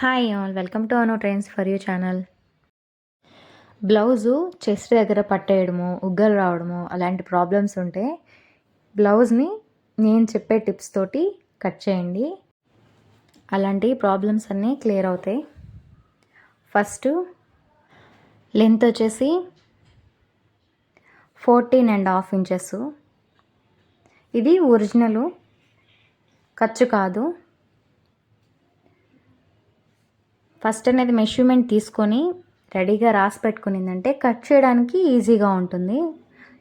Hi all, welcome to Anu trains for you channel. Blouse chest దగ్గర పట్టేయడము, ఉగ్గలు రావడము అలాంటి problems ఉంటే బ్లౌజ్ని నేను చెప్పే టిప్స్ తోటి కట్ చేయండి. అలాంటి ప్రాబ్లమ్స్ అన్నీ క్లియర్ అవుతాయి. ఫస్ట్ లెంత్ వచ్చేసి 14.5 ఇంచెస్. ఇది ఒరిజినలు, ఖర్చు కాదు. ఫస్ట్ అనేది మెషర్మెంట్ తీసుకొని రెడీగా రాసి పెట్టుకునిందంటే కట్ చేయడానికి ఈజీగా ఉంటుంది.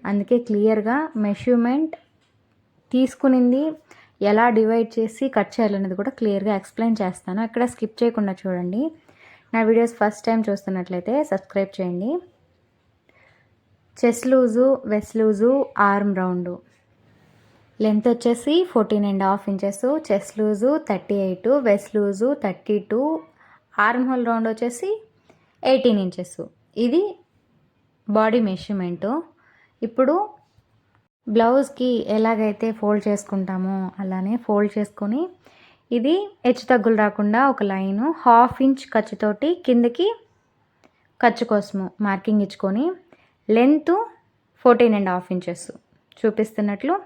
అందుకే క్లియర్గా మెషర్మెంట్ తీసుకునింది ఎలా డివైడ్ చేసి కట్ చేయాలనేది కూడా క్లియర్గా ఎక్స్ప్లెయిన్ చేస్తాను. ఎక్కడ స్కిప్ చేయకుండా చూడండి. నా వీడియోస్ ఫస్ట్ టైం చూస్తున్నట్లయితే సబ్స్క్రైబ్ చేయండి. Chest loose, west loose, arm round. Length వచ్చేసి 14.5 inches, chest loose 38, west loose 32, arm whole round వచ్చేసి 18 ఇంచెస్. ఇది బాడీ మెషర్మెంటు. ఇప్పుడు బ్లౌజ్కి ఎలాగైతే ఫోల్డ్ చేసుకుంటామో అలానే ఫోల్డ్ చేసుకొని ఇది హెచ్చు తగ్గులు రాకుండా ఒక లైను 1/2 ఇంచ్ ఖర్చుతోటి కిందకి ఖర్చు కోసము మార్కింగ్ ఇచ్చుకొని లెంత్ 14.5 ఇంచెస్ చూపిస్తున్నట్లు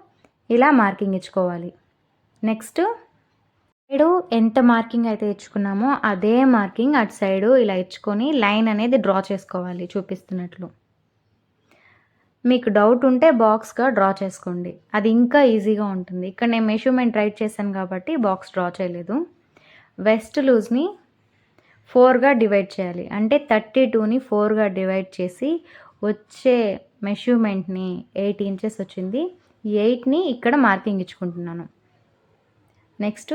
ఇలా మార్కింగ్ ఇచ్చుకోవాలి. నెక్స్ట్ సైడు ఎంత మార్కింగ్ అయితే ఇచ్చుకున్నామో అదే మార్కింగ్ అటు సైడు ఇలా ఇచ్చుకొని లైన్ అనేది డ్రా చేసుకోవాలి చూపిస్తున్నట్లు. మీకు డౌట్ ఉంటే బాక్స్గా డ్రా చేసుకోండి, అది ఇంకా ఈజీగా ఉంటుంది. ఇక్కడ నేను మెషర్మెంట్ రైట్ చేశాను కాబట్టి బాక్స్ డ్రా చేయలేదు. వెస్ట్ లూజ్ని 4గా డివైడ్ చేయాలి. అంటే 32ని 4గా డివైడ్ చేసి వచ్చే మెషర్మెంట్ని 8 ఇంచెస్ వచ్చింది. ఈ 8ని ఇక్కడ మార్కింగ్ ఇచ్చుకుంటున్నాను. నెక్స్ట్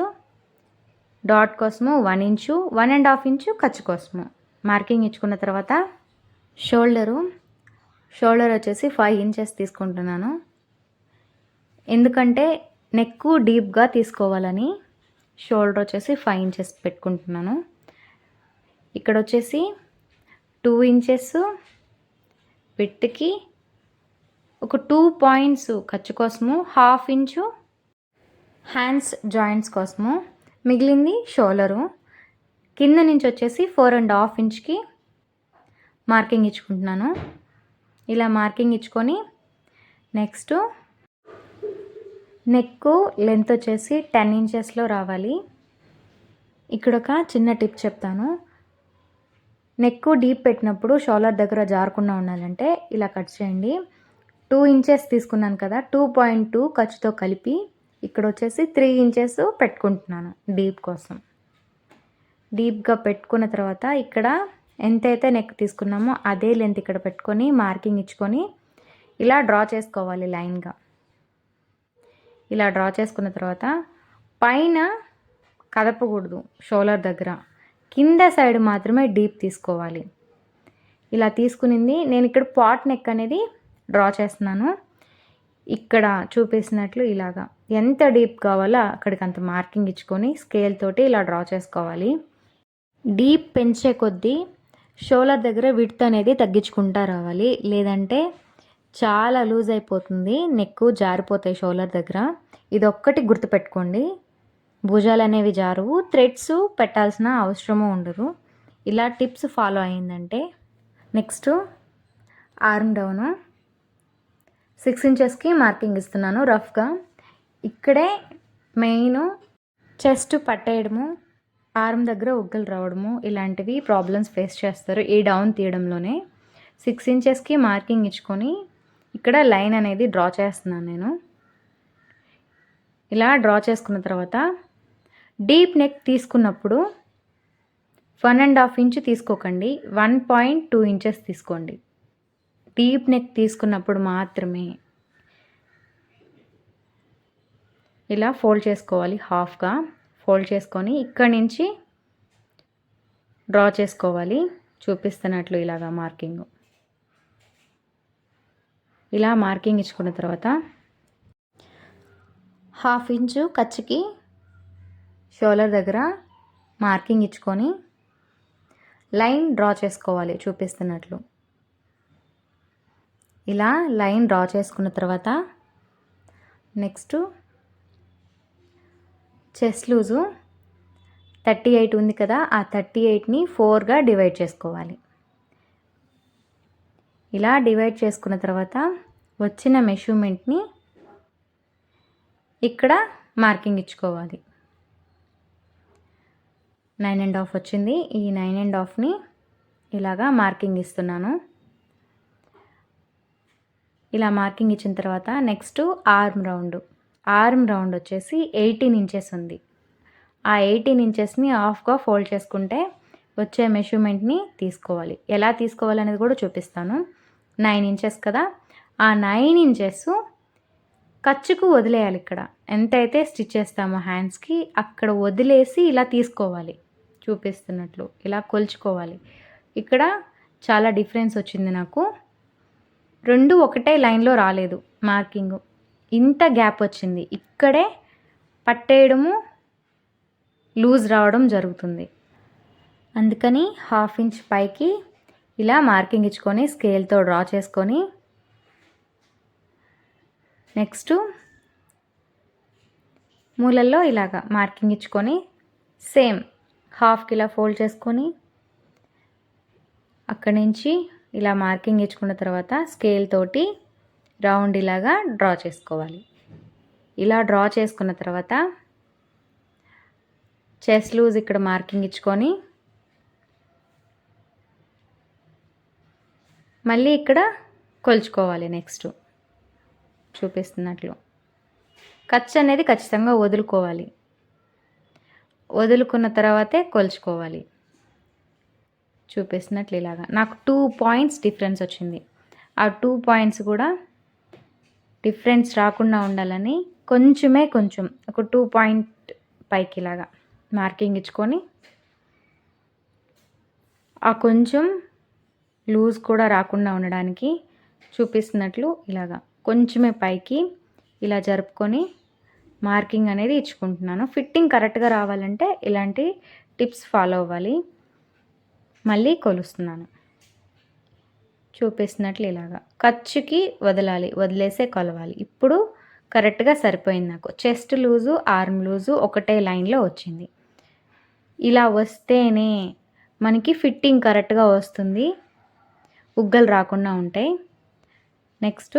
డాట్ కోసము 1 ఇంచు, 1.5 ఇంచు ఖర్చు కోసము మార్కింగ్ ఇచ్చుకున్న తర్వాత షోల్డర్ వచ్చేసి 5 ఇంచెస్ తీసుకుంటున్నాను. ఎందుకంటే నెక్ డీప్గా తీసుకోవాలని షోల్డర్ వచ్చేసి 5 ఇంచెస్ పెట్టుకుంటున్నాను. ఇక్కడ వచ్చేసి 2 ఇంచెస్ విడ్త్కి ఒక 2 పాయింట్స్ ఖర్చు కోసము, 1/2 ఇంచు హ్యాండ్స్ జాయింట్స్ కోసము, మిగిలింది షోల్డరు. కింద నుంచి వచ్చేసి 4.5 ఇంచ్కి మార్కింగ్ ఇచ్చుకుంటున్నాను. ఇలా మార్కింగ్ ఇచ్చుకొని నెక్స్ట్ నెక్ లెంత్ వచ్చేసి 10 ఇంచెస్లో రావాలి. ఇక్కడ ఒక చిన్న టిప్ చెప్తాను. నెక్ డీప్ పెట్టినప్పుడు షోల్డర్ దగ్గర జారకుండా ఉండాలంటే ఇలా కట్ చేయండి. 2 ఇంచెస్ తీసుకున్నాను కదా, 2.2 ఖర్చుతో కలిపి ఇక్కడ వచ్చేసి 3 ఇంచెస్ పెట్టుకుంటున్నాను డీప్ కోసం. డీప్గా పెట్టుకున్న తర్వాత ఇక్కడ ఎంతైతే నెక్ తీసుకున్నామో అదే లెంత్ ఇక్కడ పెట్టుకొని మార్కింగ్ ఇచ్చుకొని ఇలా డ్రా చేసుకోవాలి లైన్గా. ఇలా డ్రా చేసుకున్న తర్వాత పైన కదపకూడదు, షోల్డర్ దగ్గర కింద సైడ్ మాత్రమే డీప్ తీసుకోవాలి. ఇలా తీసుకునింది నేను ఇక్కడ పాట్ నెక్ అనేది డ్రా చేస్తున్నాను. ఇక్కడ చూపిస్తున్నట్లు ఇలాగా ఎంత డీప్ కావాలో అక్కడికి అంత మార్కింగ్ ఇచ్చుకొని స్కేల్ తోటి ఇలా డ్రా చేసుకోవాలి. డీప్ పెంచే కొద్దీ షోల్డర్ దగ్గర విడ్త్ అనేది తగ్గించుకుంటా రావాలి, లేదంటే చాలా లూజ్ అయిపోతుంది, నెక్ జారిపోతాయి షోల్డర్ దగ్గర. ఇది ఒక్కటి గుర్తుపెట్టుకోండి, భుజాలు అనేవి జారువు, థ్రెడ్స్ పెట్టాల్సిన అవసరము ఉండదు. ఇలా టిప్స్ ఫాలో అయిందంటే. నెక్స్ట్ ఆర్మ్ డౌను 6 ఇంచెస్కి మార్కింగ్ ఇస్తున్నాను రఫ్గా. ఇక్కడే మెయిన్ చెస్ట్ పట్టేయడము, ఆర్మ్ దగ్గర ఉగ్గలు రావడము ఇలాంటివి ప్రాబ్లమ్స్ ఫేస్ చేస్తారు ఈ డౌన్ తీయడంలోనే. 6 ఇంచెస్కి మార్కింగ్ ఇచ్చుకొని ఇక్కడ లైన్ అనేది డ్రా చేస్తున్నాను నేను. ఇలా డ్రా చేసుకున్న తర్వాత డీప్ నెక్ తీసుకున్నప్పుడు 1.5 ఇంచు తీసుకోకండి, 1.2 ఇంచెస్ తీసుకోండి. డీప్ నెక్ తీసుకున్నప్పుడు మాత్రమే ఇలా ఫోల్డ్ చేసుకోవాలి. హాఫ్గా ఫోల్డ్ చేసుకొని ఇక్కడి నుంచి డ్రా చేసుకోవాలి చూపిస్తున్నట్లు ఇలాగా మార్కింగ్. ఇలా మార్కింగ్ ఇచ్చుకున్న తర్వాత 1/2 ఇంచు ఖర్చుకి షోల్డర్ దగ్గర మార్కింగ్ ఇచ్చుకొని లైన్ డ్రా చేసుకోవాలి చూపిస్తున్నట్లు. ఇలా లైన్ డ్రా చేసుకున్న తర్వాత నెక్స్ట్ చెస్ట్ లూజు 38 ఉంది కదా, ఆ 38ని 4గా డివైడ్ చేసుకోవాలి. ఇలా డివైడ్ చేసుకున్న తర్వాత వచ్చిన మెజర్మెంట్ని ఇక్కడ మార్కింగ్ ఇచ్చుకోవాలి. 9.5 వచ్చింది. ఈ 9.5ని ఇలాగా మార్కింగ్ ఇస్తున్నాను. ఇలా మార్కింగ్ ఇచ్చిన తర్వాత నెక్స్ట్ ఆర్మ్ రౌండ్ వచ్చేసి 18 ఇంచెస్ ఉంది. ఆ 18 ఇంచెస్ని హాఫ్గా ఫోల్డ్ చేసుకుంటే వచ్చే మెజర్మెంట్ని తీసుకోవాలి. ఎలా తీసుకోవాలనేది కూడా చూపిస్తాను. 9 ఇంచెస్ కదా, ఆ 9 ఇంచెస్ ఖర్చుకు వదిలేయాలి. ఇక్కడ ఎంతైతే స్టిచ్ చేస్తామో హ్యాండ్స్కి అక్కడ వదిలేసి ఇలా తీసుకోవాలి. చూపిస్తున్నట్లు ఇలా కొలుచుకోవాలి. ఇక్కడ చాలా డిఫరెన్స్ వచ్చింది నాకు. 2 ఒకటే లైన్లో రాలేదు మార్కింగ్, ఇంత గ్యాప్ వచ్చింది. ఇక్కడే పట్టేయడము లూజ్ రావడం జరుగుతుంది. అందుకని 1/2 ఇంచ్ పైకి ఇలా మార్కింగ్ ఇచ్చుకొని స్కేల్తో డ్రా చేసుకొని నెక్స్ట్ మూలల్లో ఇలాగా మార్కింగ్ ఇచ్చుకొని సేమ్ హాఫ్కి ఇలా ఫోల్డ్ చేసుకొని అక్కడి నుంచి ఇలా మార్కింగ్ ఇచ్చుకున్న తర్వాత స్కేల్ తోటి రౌండ్ ఇలాగా డ్రా చేసుకోవాలి. ఇలా డ్రా చేసుకున్న తర్వాత చెస్ట్ లూజ్ ఇక్కడ మార్కింగ్ ఇచ్చుకొని మళ్ళీ ఇక్కడ కొలుచుకోవాలి. నెక్స్ట్ చూపిస్తున్నట్లు ఖర్చు అనేది ఖచ్చితంగా వదులుకోవాలి. వదులుకున్న తర్వాతే కొలుచుకోవాలి. చూపిస్తున్నట్లు ఇలాగా నాకు 2 పాయింట్స్ డిఫరెన్స్ వచ్చింది. ఆ 2 పాయింట్స్ కూడా డిఫరెన్స్ రాకుండా ఉండాలని కొంచెం ఒక 2 పాయింట్ పైకి ఇలాగా మార్కింగ్ ఇచ్చుకొని ఆ కొంచెం లూజ్ కూడా రాకుండా ఉండడానికి చూపిస్తున్నట్లు ఇలాగా కొంచెమే పైకి ఇలా జరుపుకొని మార్కింగ్ అనేది ఇచ్చుకుంటున్నాను. ఫిట్టింగ్ కరెక్ట్గా రావాలంటే ఇలాంటి టిప్స్ ఫాలో అవ్వాలి. మళ్ళీ కొలుస్తున్నాను. చూపిస్తున్నట్లు ఇలాగా ఖర్చుకి వదలాలి, వదిలేసే కొలవాలి. ఇప్పుడు కరెక్ట్గా సరిపోయింది నాకు. చెస్ట్ లూజు ఆర్మ్ లూజు ఒకటే లైన్లో వచ్చింది. ఇలా వస్తేనే మనకి ఫిట్టింగ్ కరెక్ట్గా వస్తుంది, ఉగ్గలు రాకుండా ఉంటాయి. నెక్స్ట్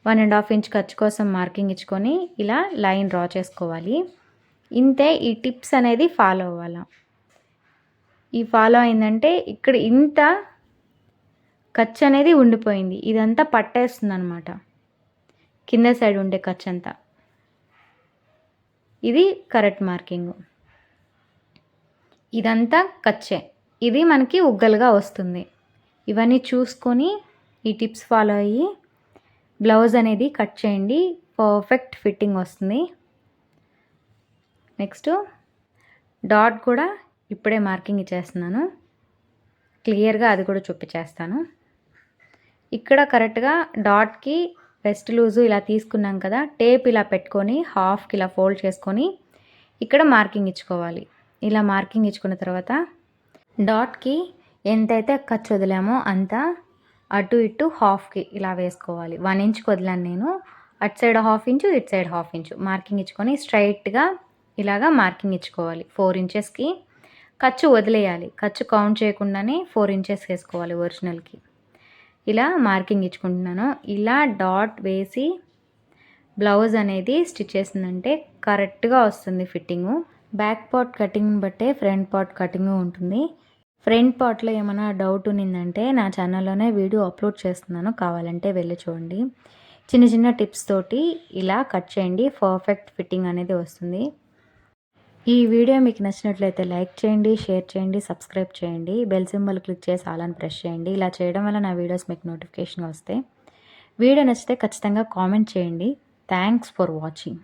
1.5 ఇంచ్ ఖర్చు కోసం మార్కింగ్ ఇచ్చుకొని ఇలా లైన్ డ్రా చేసుకోవాలి. ఇంతే, ఈ టిప్స్ అనేది ఫాలో అవ్వాలి. ఈ ఫాలో అయిందంటే ఇక్కడ ఇంత ఖర్చు అనేది ఉండిపోయింది, ఇదంతా పట్టేస్తుంది అనమాట. కింద సైడ్ ఉండే ఖర్చు అంతా. ఇది కరెక్ట్ మార్కింగ్. ఇదంతా ఖర్చే, ఇది మనకి ఉగ్గలుగా వస్తుంది. ఇవన్నీ చూసుకొని ఈ టిప్స్ ఫాలో అయ్యి బ్లౌజ్ అనేది కట్ చేయండి, పర్ఫెక్ట్ ఫిట్టింగ్ వస్తుంది. నెక్స్ట్ డాట్ కూడా ఇప్పుడే మార్కింగ్ ఇచ్చేస్తున్నాను. క్లియర్గా అది కూడా చూపించేస్తాను. ఇక్కడ కరెక్ట్గా డాట్కి వెస్ట్ లూజు ఇలా తీసుకున్నాం కదా, టేప్ ఇలా పెట్టుకొని హాఫ్కి ఇలా ఫోల్డ్ చేసుకొని ఇక్కడ మార్కింగ్ ఇచ్చుకోవాలి. ఇలా మార్కింగ్ ఇచ్చుకున్న తర్వాత డాట్కి ఎంతైతే ఖర్చు వదిలామో అంతా అటు ఇటు హాఫ్కి ఇలా వేసుకోవాలి. 1 ఇంచ్కి వదిలాను నేను. అటు సైడ్ 1/2 ఇంచు, ఇటు సైడ్ 1/2 ఇంచు మార్కింగ్ ఇచ్చుకొని స్ట్రైట్గా ఇలాగా మార్కింగ్ ఇచ్చుకోవాలి. 4 ఇంచెస్కి ఖర్చు వదిలేయాలి. ఖర్చు కౌంట్ చేయకుండానే 4 ఇంచెస్ వేసుకోవాలి ఒరిజినల్కి. ఇలా మార్కింగ్ ఇచ్చుకుంటున్నాను. ఇలా డాట్ వేసి బ్లౌజ్ అనేది స్టిచ్ చేసిందంటే కరెక్ట్గా వస్తుంది ఫిట్టింగు. బ్యాక్ పార్ట్ కటింగ్ని బట్టే ఫ్రంట్ పార్ట్ కటింగ్ ఉంటుంది. ఫ్రంట్ పార్ట్లో ఏమైనా డౌట్ ఉన్నిందంటే నా ఛానల్లోనే వీడియో అప్లోడ్ చేస్తున్నాను, కావాలంటే వెళ్ళి చూడండి. చిన్న చిన్న టిప్స్ తోటి ఇలా కట్ చేయండి, పర్ఫెక్ట్ ఫిట్టింగ్ అనేది వస్తుంది. ఈ వీడియో మీకు నచ్చినట్లయితే లైక్ చేయండి, షేర్ చేయండి, సబ్స్క్రైబ్ చేయండి, బెల్ సింబల్ క్లిక్ చేసి ఆల్ అని ప్రెస్ చేయండి. ఇలా చేయడం వల్ల నా వీడియోస్ మీకు నోటిఫికేషన్ వస్తాయి. వీడియో నచ్చితే ఖచ్చితంగా కామెంట్ చేయండి. Thanks for watching.